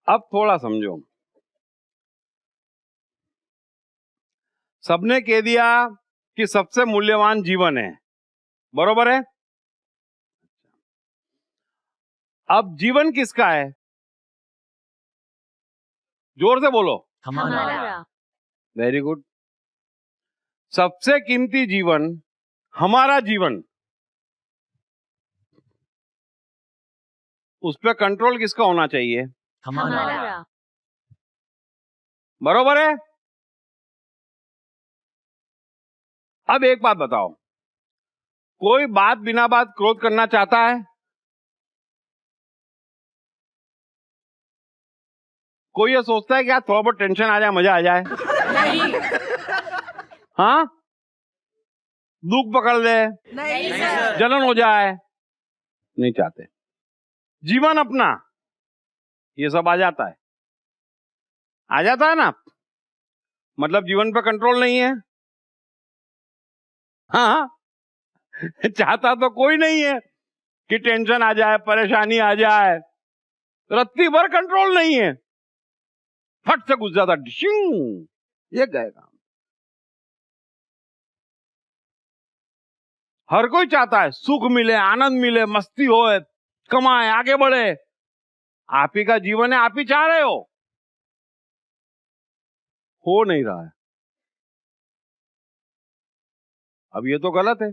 अब थोड़ा समझो। सबने कह दिया कि सबसे मूल्यवान जीवन है, बरोबर है? अब जीवन किसका है? जोर से बोलो। हमारा। Very good. सबसे कीमती जीवन हमारा जीवन, उस पर कंट्रोल किसका होना चाहिए? हमारा। बरोबर है? अब एक बात बताओ, कोई बात बिना बात क्रोध करना चाहता है? कोई ये सोचता है कि यार थोड़ा बहुत टेंशन आ जाए, मजा आ जाए? नहीं। हाँ? दुख पकड़ ले, नहीं सर। जलन हो जाए? नहीं चाहते। जीवन अपना, ये सब आ जाता है। आ जाता है ना? मतलब जीवन पे कंट्रोल नहीं है। हाँ, चाहता तो कोई नहीं है कि टेंशन आ जाए, परेशानी आ जाए, रत्ती भर कंट्रोल नहीं है, फट से घुस जाता, डिशिंग, ये गएगा। हर कोई चाहता है सुख मिले, आनंद मिले, मस्ती हो, कमाए, आगे बढ़े। आप ही का जीवन है, आप ही चाह रहे हो नहीं रहा है। अब ये तो गलत है।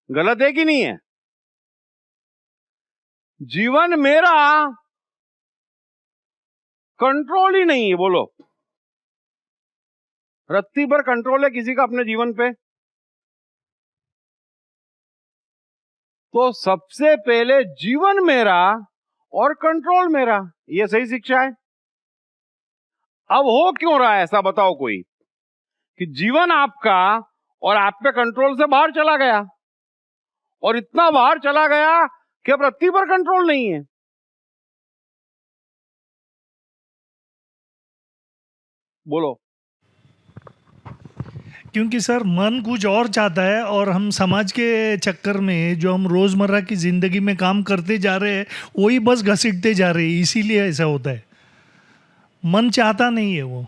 गलत है कि नहीं है? जीवन मेरा कंट्रोल ही नहीं है, बोलो। रत्ती भर कंट्रोल है किसी का अपने जीवन पे? तो सबसे पहले जीवन मेरा और कंट्रोल मेरा, ये सही शिक्षा है। अब हो क्यों रहा है ऐसा, बताओ कोई, कि जीवन आपका और आप पे कंट्रोल से बाहर चला गया, और इतना बाहर चला गया कि अब रत्ती पर कंट्रोल नहीं है। बोलो। क्योंकि सर मन कुछ और चाहता है और हम समाज के चक्कर में जो हम रोज़मर्रा की ज़िंदगी में काम करते जा रहे हैं वही बस घसीटते जा रहे हैं, इसीलिए ऐसा होता है। मन चाहता नहीं है वो।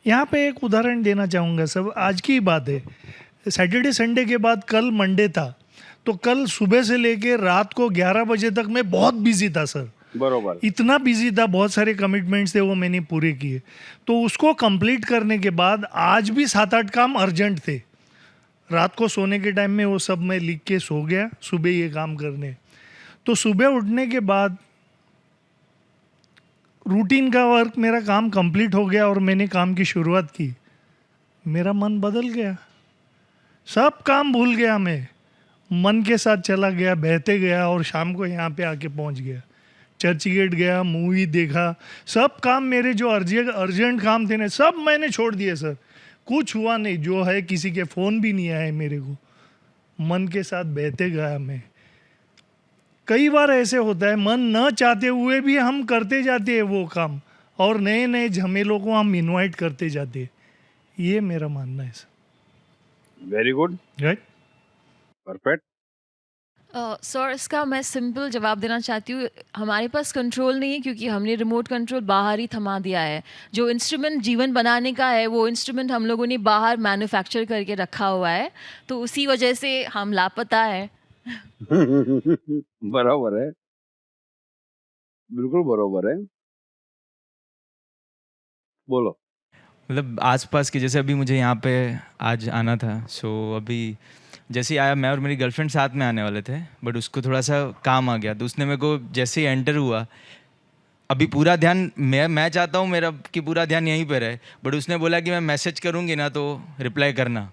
यहाँ पे एक उदाहरण देना चाहूँगा सब, आज की बात है। सैटरडे संडे के बाद कल मंडे था, तो कल सुबह से लेके रात को 11 बजे तक मैं बहुत बिजी था सर। बरोबर। इतना बिजी था, बहुत सारे कमिटमेंट्स थे वो मैंने पूरे किए। तो उसको कंप्लीट करने के बाद आज भी 7-8 काम अर्जेंट थे। रात को सोने के टाइम में वो सब मैं लिख के सो गया, सुबह ये काम करने। तो सुबह उठने के बाद रूटीन का वर्क, मेरा काम कंप्लीट हो गया और मैंने काम की शुरुआत की। मेरा मन बदल गया, सब काम भूल गया, मैं मन के साथ चला गया, बहते गया और शाम को यहाँ पे आके पहुँच गया। चर्च गेट गया, मूवी देखा, सब काम मेरे जो अर्जेंट काम थे ना, सब मैंने छोड़ दिए सर। कुछ हुआ नहीं, जो है किसी के फ़ोन भी नहीं आए मेरे को। मन के साथ बहते गया मैं। कई बार ऐसे होता है, मन न चाहते हुए भी हम करते जाते हैं वो काम, और नए नए झमेलों को हम इनवाइट करते जाते हैं। ये मेरा मानना है sir. Very good, right, perfect. Sir, इसका मैं सिंपल जवाब देना चाहती हूँ। हमारे पास कंट्रोल नहीं है क्योंकि हमने रिमोट कंट्रोल बाहर ही थमा दिया है। जो इंस्ट्रूमेंट जीवन बनाने का है, वो इंस्ट्रूमेंट हम लोगों ने बाहर मैन्युफैक्चर करके रखा हुआ है, तो उसी वजह से हम लापता है। बराबर है, बिल्कुल बराबर है। बोलो। मतलब आसपास के, जैसे अभी मुझे यहाँ पे आज आना था, सो अभी जैसे ही आया, मैं और मेरी गर्लफ्रेंड साथ में आने वाले थे, बट उसको थोड़ा सा काम आ गया, तो उसने मेरे को जैसे ही एंटर हुआ, अभी पूरा ध्यान मैं चाहता हूँ मेरा कि पूरा ध्यान यहीं पर है, बट उसने बोला कि मैं मैसेज करूँगी ना तो रिप्लाई करना।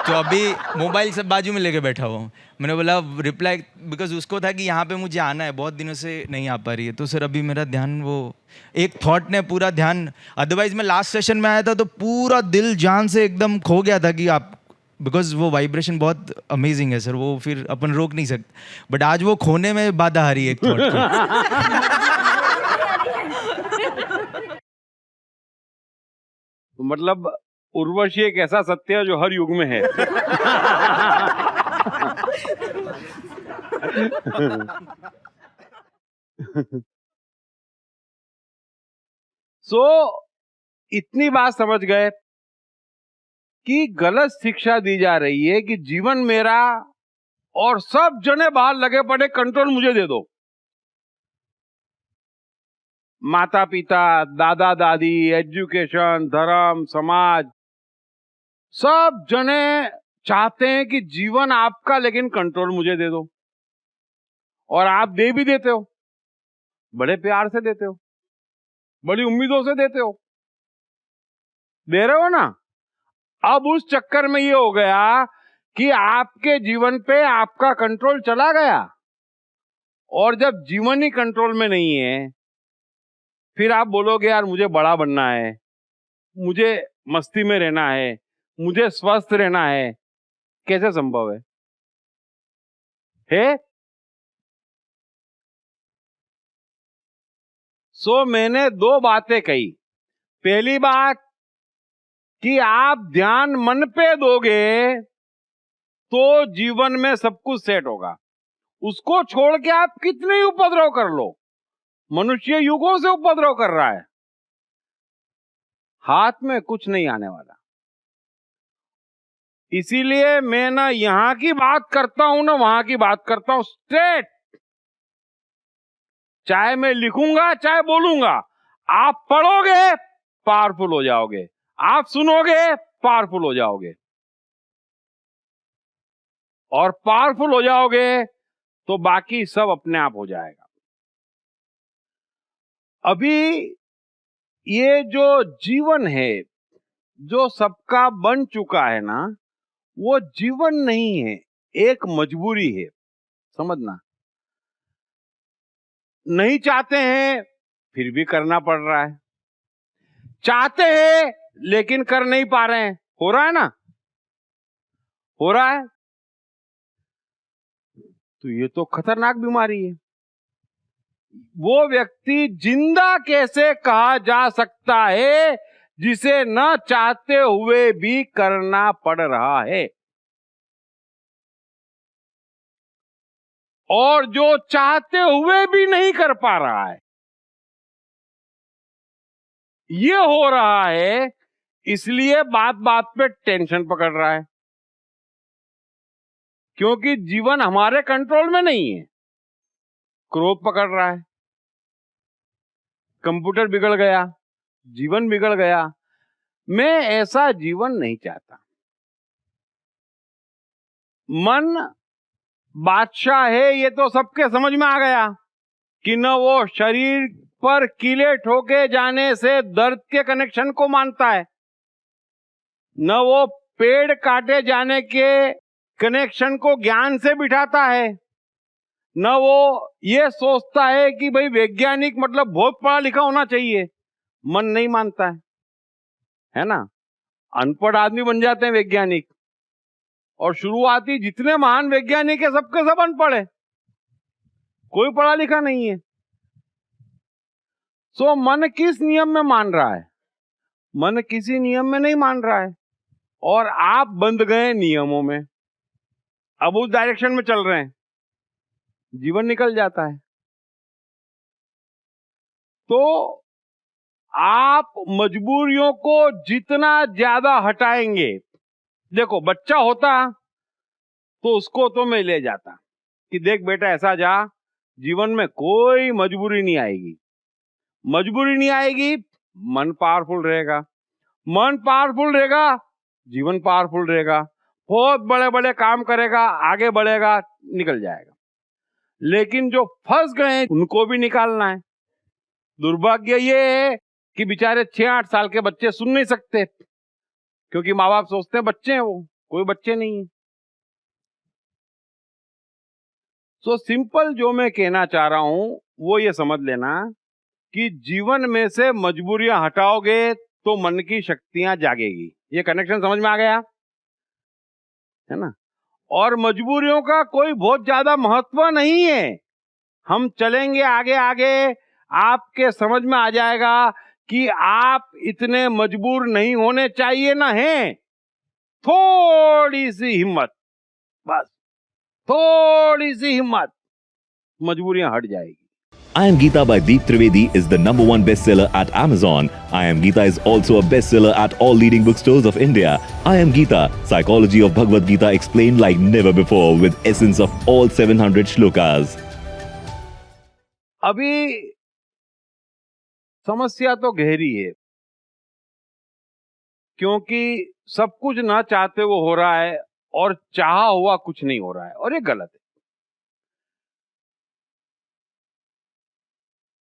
तो अभी मोबाइल सब बाजू में लेके बैठा हुआ हूँ। मैंने बोला रिप्लाई, बिकॉज उसको था कि यहाँ पे मुझे आना है, बहुत दिनों से नहीं आ पा रही है। तो सर अभी मेरा ध्यान वो एक थॉट ने पूरा ध्यान, अदरवाइज मैं लास्ट सेशन में आया था तो पूरा दिल जान से एकदम खो गया था कि आप, बिकॉज वो वाइब्रेशन बहुत अमेजिंग है सर, वो फिर अपन रोक नहीं सकते, बट आज वो खोने में बाधा आ रही है एक थॉट तो मतलब उर्वशी एक ऐसा सत्य है जो हर युग में है। सो इतनी बात समझ गए कि गलत शिक्षा दी जा रही है कि जीवन मेरा और सब जने बाहर लगे पड़े, कंट्रोल मुझे दे दो। माता पिता, दादा दादी, एजुकेशन, धर्म, समाज, सब जने चाहते हैं कि जीवन आपका, लेकिन कंट्रोल मुझे दे दो। और आप दे भी देते हो, बड़े प्यार से देते हो, बड़ी उम्मीदों से देते हो, दे रहे हो ना। अब उस चक्कर में ये हो गया कि आपके जीवन पे आपका कंट्रोल चला गया, और जब जीवन ही कंट्रोल में नहीं है, फिर आप बोलोगे यार मुझे बड़ा बनना है, मुझे मस्ती में रहना है, मुझे स्वस्थ रहना है। कैसे संभव है? सो मैंने दो बातें कही। पहली बात कि आप ध्यान मन पे दोगे तो जीवन में सब कुछ सेट होगा। उसको छोड़ के आप कितने ही उपद्रव कर लो, मनुष्य युगों से उपद्रव कर रहा है, हाथ में कुछ नहीं आने वाला। इसीलिए मैं ना यहां की बात करता हूं ना वहां की बात करता हूं, स्ट्रेट। चाहे मैं लिखूंगा चाहे बोलूंगा, आप पढ़ोगे पावरफुल हो जाओगे, आप सुनोगे पावरफुल हो जाओगे, और पावरफुल हो जाओगे तो बाकी सब अपने आप हो जाएगा। अभी ये जो जीवन है, जो सबका बन चुका है ना, वो जीवन नहीं है, एक मजबूरी है। समझना, नहीं चाहते हैं फिर भी करना पड़ रहा है, चाहते हैं लेकिन कर नहीं पा रहे हैं। हो रहा है ना, हो रहा है। तो ये तो खतरनाक बीमारी है। वो व्यक्ति जिंदा कैसे कहा जा सकता है जिसे न चाहते हुए भी करना पड़ रहा है, और जो चाहते हुए भी नहीं कर पा रहा है। ये हो रहा है इसलिए बात बात पे टेंशन पकड़ रहा है, क्योंकि जीवन हमारे कंट्रोल में नहीं है। क्रोध पकड़ रहा है, कंप्यूटर बिगड़ गया, जीवन बिगड़ गया। मैं ऐसा जीवन नहीं चाहता। मन बादशाह है, ये तो सबके समझ में आ गया कि न वो शरीर पर कीले ठोके जाने से दर्द के कनेक्शन को मानता है, न वो पेड़ काटे जाने के कनेक्शन को ज्ञान से बिठाता है, न वो ये सोचता है कि भाई वैज्ञानिक मतलब बहुत पढ़ा लिखा होना चाहिए। मन नहीं मानता है ना। अनपढ़ आदमी बन जाते हैं वैज्ञानिक, और शुरुआती जितने महान वैज्ञानिक है सबके सब अनपढ़ है, कोई पढ़ा लिखा नहीं है। सो मन किस नियम में मान रहा है? मन किसी नियम में नहीं मान रहा है, और आप बंध गए नियमों में, अब उस डायरेक्शन में चल रहे हैं, जीवन निकल जाता है। तो आप मजबूरियों को जितना ज्यादा हटाएंगे, देखो बच्चा होता तो उसको तो मैं ले जाता कि देख बेटा ऐसा जा, जीवन में कोई मजबूरी नहीं आएगी, मजबूरी नहीं आएगी, मन पावरफुल रहेगा, मन पावरफुल रहेगा, जीवन पावरफुल रहेगा, बहुत बड़े बड़े काम करेगा, आगे बढ़ेगा, निकल जाएगा। लेकिन जो फंस गए हैं उनको भी निकालना है। दुर्भाग्य ये है कि बेचारे 6-8 साल के बच्चे सुन नहीं सकते, क्योंकि माँ बाप सोचते हैं बच्चे हैं, वो कोई बच्चे नहीं है। सो सिंपल जो मैं कहना चाह रहा हूं वो ये समझ लेना कि जीवन में से मजबूरियां हटाओगे तो मन की शक्तियां जागेगी। ये कनेक्शन समझ में आ गया है ना। और मजबूरियों का कोई बहुत ज्यादा महत्व नहीं है, हम चलेंगे आगे आगे आपके समझ में आ जाएगा कि आप इतने मजबूर नहीं होने चाहिए ना हैं। थोड़ी सी हिम्मत, बस थोड़ी सी हिम्मत, मजबूरियां हट जाएगी। I Am Gita by Deep Trivedi is the #1 bestseller at Amazon. I Am Gita is also a bestseller at all leading bookstores of India. I Am Gita, Psychology of Bhagavad Gita explained like never before with essence of all 700 shlokas. अभी समस्या तो गहरी है, क्योंकि सब कुछ ना चाहते वो हो रहा है और चाहा हुआ कुछ नहीं हो रहा है, और ये गलत है।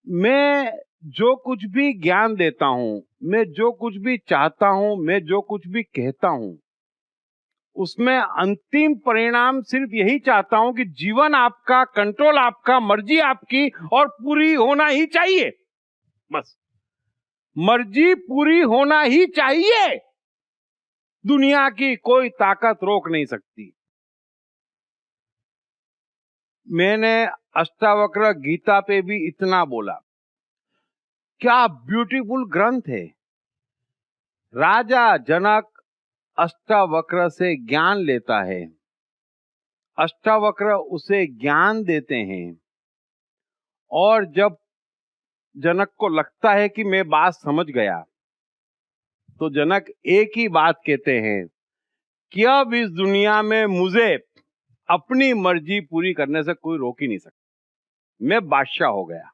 मैं जो कुछ भी ज्ञान देता हूं, मैं जो कुछ भी चाहता हूं, मैं जो कुछ भी कहता हूं, उसमें अंतिम परिणाम सिर्फ यही चाहता हूं कि जीवन आपका, कंट्रोल आपका, मर्जी आपकी और पूरी होना ही चाहिए। बस मर्जी पूरी होना ही चाहिए। दुनिया की कोई ताकत रोक नहीं सकती। मैंने अष्टावक्र गीता पे भी इतना बोला। क्या ब्यूटीफुल ग्रंथ है। राजा जनक अष्टावक्र से ज्ञान लेता है, अष्टावक्र उसे ज्ञान देते हैं, और जब जनक को लगता है कि मैं बात समझ गया, तो जनक एक ही बात कहते हैं कि अब इस दुनिया में मुझे अपनी मर्जी पूरी करने से कोई रोक ही नहीं सकता, मैं बादशाह हो गया।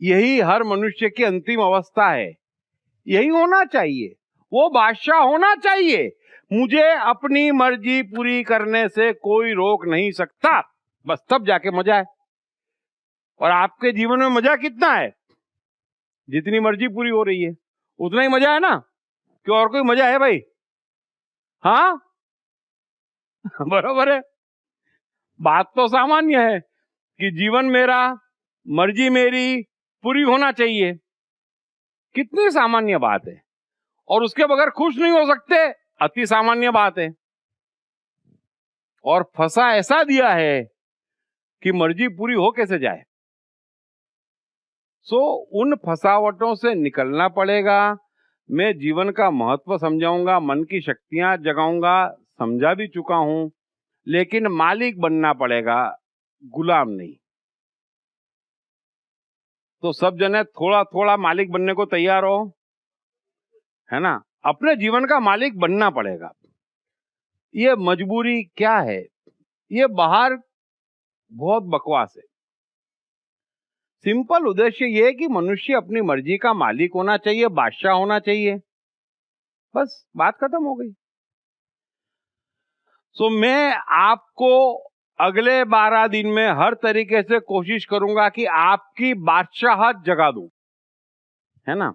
यही हर मनुष्य की अंतिम अवस्था है, यही होना चाहिए, वो बादशाह होना चाहिए। मुझे अपनी मर्जी पूरी करने से कोई रोक नहीं सकता, बस तब जाके मजा है। और आपके जीवन में मजा कितना है? जितनी मर्जी पूरी हो रही है उतना ही मजा है ना, कि और कोई मजा है भाई? हाँ बरोबर है। बात तो सामान्य है कि जीवन मेरा, मर्जी मेरी, पूरी होना चाहिए। कितनी सामान्य बात है, और उसके बगैर खुश नहीं हो सकते, अति सामान्य बात है। और फंसा ऐसा दिया है कि मर्जी पूरी हो कैसे जाए। सो उन फंसावटों से निकलना पड़ेगा। मैं जीवन का महत्व समझाऊंगा, मन की शक्तियां जगाऊंगा, समझा भी चुका हूं, लेकिन मालिक बनना पड़ेगा, गुलाम नहीं। तो सब जने थोड़ा थोड़ा मालिक बनने को तैयार हो, है ना? अपने जीवन का मालिक बनना पड़ेगा। ये मजबूरी क्या है? ये बाहर बहुत बकवास है। सिंपल उद्देश्य ये है कि मनुष्य अपनी मर्जी का मालिक होना चाहिए, बादशाह होना चाहिए, बस बात खत्म हो गई। सो मैं आपको अगले 12 दिन में हर तरीके से कोशिश करूंगा कि आपकी बादशाहत जगा दूं, है ना?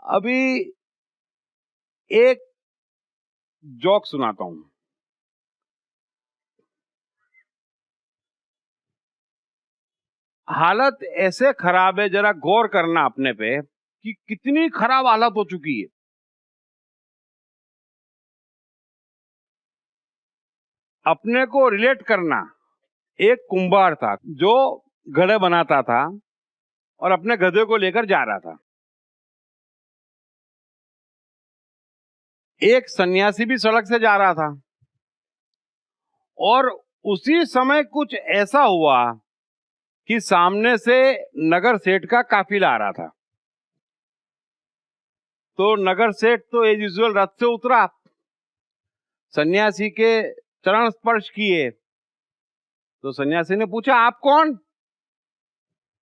अभी एक जोक सुनाता हूं। हालत ऐसे खराब है, जरा गौर करना अपने पे कि कितनी खराब हालत हो चुकी है। अपने को रिलेट करना। एक कुंभार था जो घड़े बनाता था और अपने गधे को लेकर जा रहा था। एक सन्यासी भी सड़क से जा रहा था, और उसी समय कुछ ऐसा हुआ कि सामने से नगर सेठ का काफिला आ रहा था। तो नगर सेठ तो एज यूजुअल रथ से उतरा, सन्यासी के चरण स्पर्श किए। तो सन्यासी ने पूछा, आप कौन?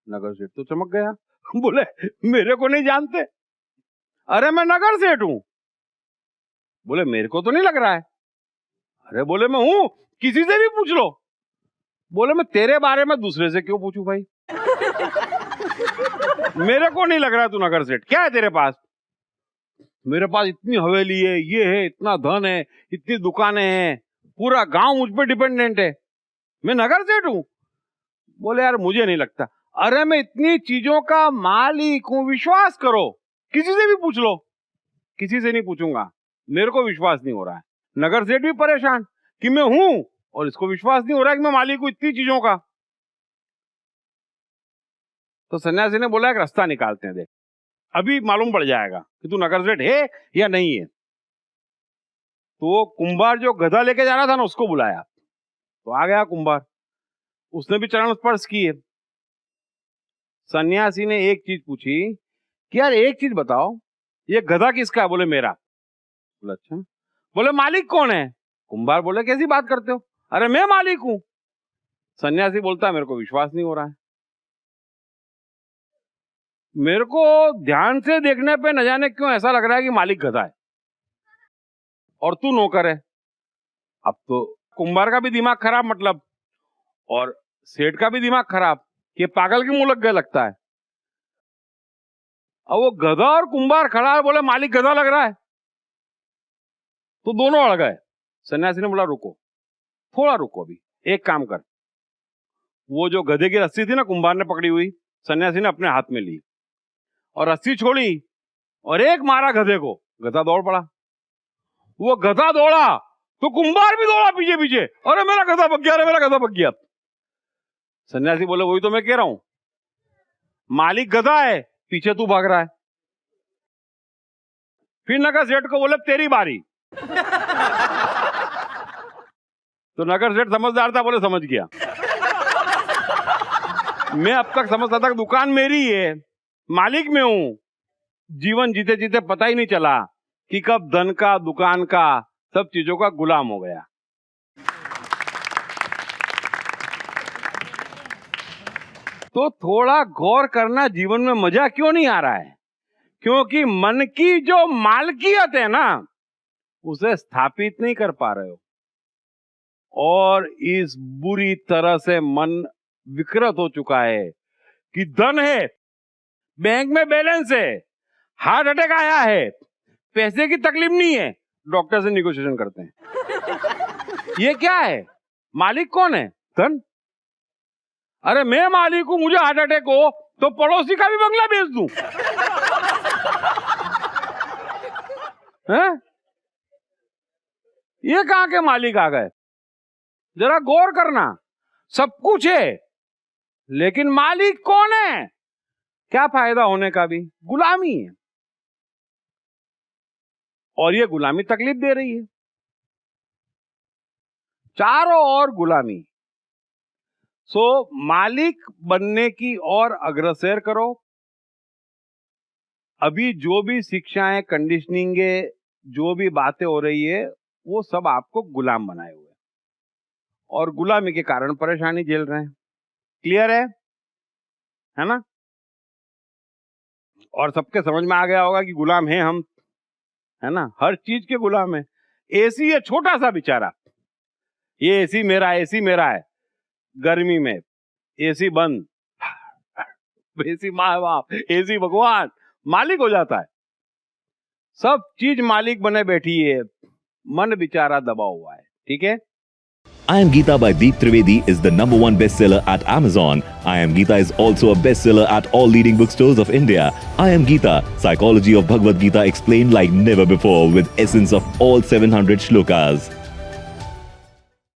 नगर सेठ तो चमक गया, बोले मेरे को नहीं जानते? अरे मैं नगर सेठ हूं। बोले मेरे को तो नहीं लग रहा है। अरे बोले मैं हूं, किसी से भी पूछ लो। बोले मैं तेरे बारे में दूसरे से क्यों पूछूं भाई? मेरे को नहीं लग रहा तू नगर सेठ। क्या है तेरे पास? मेरे पास इतनी हवेली है, ये है, इतना धन है, इतनी दुकानें हैं, पूरा गांव मुझ पे डिपेंडेंट है, मैं नगर सेठ हूं। बोले यार मुझे नहीं लगता। अरे मैं इतनी चीजों का मालिक हूं, विश्वास करो, किसी से भी पूछ लो। किसी से नहीं पूछूंगा, मेरे को विश्वास नहीं हो रहा है। नगर सेठ भी परेशान कि मैं हूं और इसको विश्वास नहीं हो रहा है कि मैं मालिक हूं इतनी चीजों का। तो सन्यासी ने बोला एक रास्ता निकालते हैं, देख अभी मालूम पड़ जाएगा कि तू नगर सेठ है या नहीं है। तो वो कुंभार जो गधा लेके जा रहा था ना, उसको बुलाया तो आ गया कुंभार, उसने भी चरण स्पर्श किए। सन्यासी ने एक चीज पूछी कि यार एक चीज बताओ, ये गधा किसका है? बोले मेरा। बोले अच्छा। बोले मालिक कौन है? कुंभार बोले कैसी बात करते हो, अरे मैं मालिक हूं। सन्यासी बोलता है मेरे को विश्वास नहीं हो रहा है, मेरे को ध्यान से देखने पे न जाने क्यों ऐसा लग रहा है कि मालिक गधा है और तू नौकर है। अब तो कुंभार का भी दिमाग खराब, मतलब, और सेठ का भी दिमाग खराब कि पागल के मुंह लग गए लगता है। अब वो गधा और कुंभार खड़ा है, बोले मालिक गधा लग रहा है, तो दोनों अड़ गए। सन्यासी ने बोला रुको, थोड़ा रुको, अभी एक काम कर, वो जो गधे की रस्सी थी ना कुंभार ने पकड़ी हुई, सन्यासी ने अपने हाथ में ली और रस्सी छोड़ी और एक मारा गधे को, गधा दौड़ पड़ा। वो गधा दौड़ा तो कुंभार भी दौड़ा पीछे पीछे, अरे मेरा गधा भग गया, अरे मेरा गधा भग गया। सन्यासी बोले वही तो मैं कह रहा हूं, मालिक गधा है, पीछे तू भाग रहा है। फिर नगर सेठ को बोले तेरी बारी। तो नगर सेठ समझदार था, बोले समझ गया। मैं अब तक समझता था कि दुकान मेरी है, मालिक में हूं। जीवन जीते जीते पता ही नहीं चला कि कब धन का, दुकान का, सब चीजों का गुलाम हो गया। तो थोड़ा गौर करना, जीवन में मजा क्यों नहीं आ रहा है? क्योंकि मन की जो मालकियत है ना, उसे स्थापित नहीं कर पा रहे हो, और इस बुरी तरह से मन विकृत हो चुका है कि धन है, बैंक में बैलेंस है, हार्ट अटैक आया है, पैसे की तकलीफ नहीं है, डॉक्टर से निगोशिएशन करते हैं। ये क्या है? मालिक कौन है? धन। अरे मैं मालिक हूं, मुझे हार्ट अटैक हो तो पड़ोसी का भी बंगला बेच दूं। हैं? ये कहां के मालिक आ गए? जरा गौर करना, सब कुछ है लेकिन मालिक कौन है? क्या फायदा होने का भी? गुलामी है, और ये गुलामी तकलीफ दे रही है, चारों ओर गुलामी। सो मालिक बनने की ओर अग्रसर करो। अभी जो भी शिक्षाएं, कंडीशनिंग, जो भी बातें हो रही है, वो सब आपको गुलाम बनाए हुए, और गुलामी के कारण परेशानी झेल रहे हैं। क्लियर है ना? और सबके समझ में आ गया होगा कि गुलाम हैं हम, है ना? हर चीज के गुलाम है। एसी है छोटा सा बेचारा, ये एसी मेरा, एसी मेरा है, गर्मी में एसी बंद, एसी माँ बाप, एसी भगवान, मालिक हो जाता है। सब चीज मालिक बने बैठी है, मन बेचारा दबा हुआ है। ठीक है? I Am Geeta by Deep Trivedi is the #1 bestseller at Amazon. I Am Geeta is also a bestseller at all leading bookstores of India. I Am Geeta, Psychology of Bhagavad Gita explained like never before with essence of all 700 shlokas.